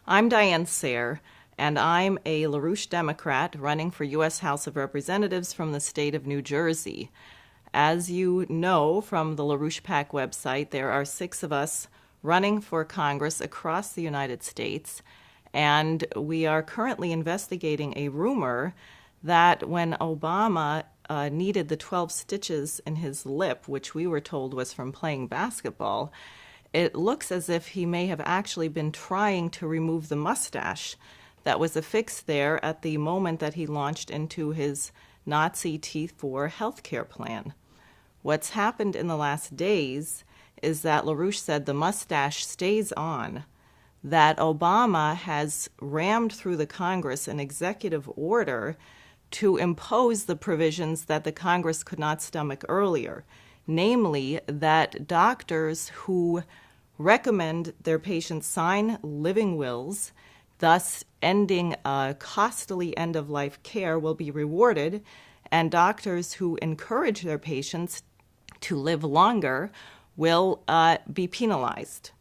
I'm Diane Sayre, and I'm a LaRouche Democrat running for U.S. House of Representatives from the state of New Jersey. As you know from the LaRouche PAC website, there are 6 of us running for Congress across the United States, and we are currently investigating a rumor that when Obama needed the 12 stitches in his lip, which we were told was from playing basketball, it looks as if he may have actually been trying to remove the mustache that was affixed there at the moment that he launched into his Nazi T4 healthcare plan. What's happened in the last days is that LaRouche said the mustache stays on, that Obama has rammed through the Congress an executive order to impose the provisions that the Congress could not stomach earlier, namely that doctors who recommend their patients sign living wills, thus ending costly end-of-life care, will be rewarded, and doctors who encourage their patients to live longer will be penalized.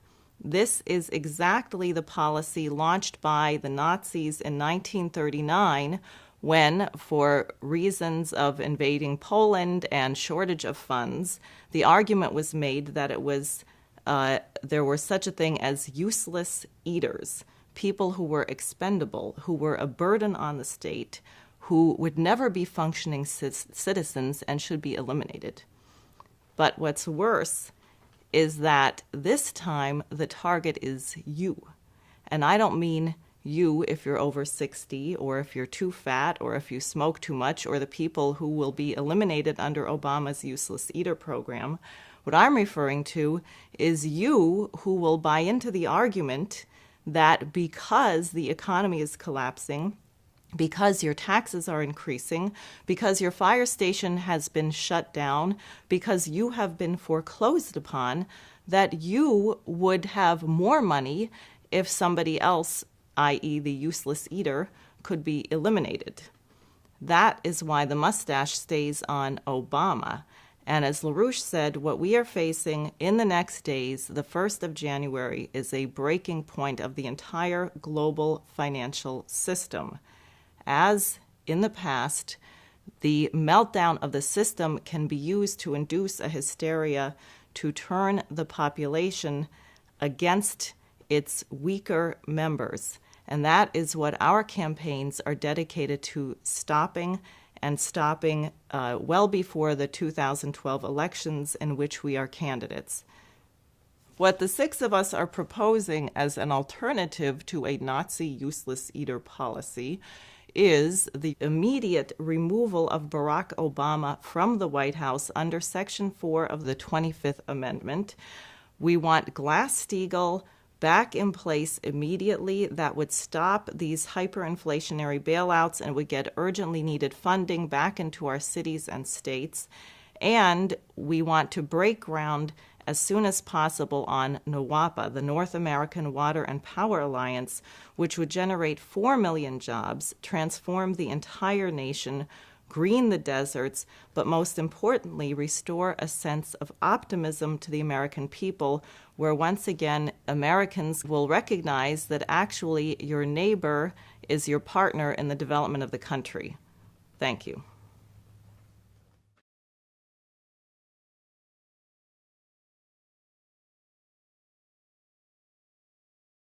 This is exactly the policy launched by the Nazis in 1939 when, for reasons of invading Poland and shortage of funds, the argument was made that it was there were such a thing as useless eaters, people who were expendable, who were a burden on the state, who would never be functioning citizens and should be eliminated. But what's worse is that this time the target is you. And I don't mean you if you're over 60 or if you're too fat or if you smoke too much or the people who will be eliminated under Obama's useless eater program. What I'm referring to is you who will buy into the argument that because the economy is collapsing, because your taxes are increasing, because your fire station has been shut down, because you have been foreclosed upon, that you would have more money if somebody else, i.e. the useless eater, could be eliminated. That is why the mustache stays on Obama. And as LaRouche said, what we are facing in the next days, the 1st of January, is a breaking point of the entire global financial system. As in the past, the meltdown of the system can be used to induce a hysteria to turn the population against its weaker members. And that is what our campaigns are dedicated to stopping, and stopping well before the 2012 elections in which we are candidates. What the 6 of us are proposing as an alternative to a Nazi useless eater policy is the immediate removal of Barack Obama from the White House under Section 4 of the 25th Amendment. We want Glass-Steagall back in place immediately. That would stop these hyperinflationary bailouts and would get urgently needed funding back into our cities and states. And we want to break ground as soon as possible on NWAPA, the North American Water and Power Alliance, which would generate 4 million jobs, transform the entire nation, green the deserts, but most importantly, restore a sense of optimism to the American people, where once again, Americans will recognize that actually your neighbor is your partner in the development of the country. Thank you.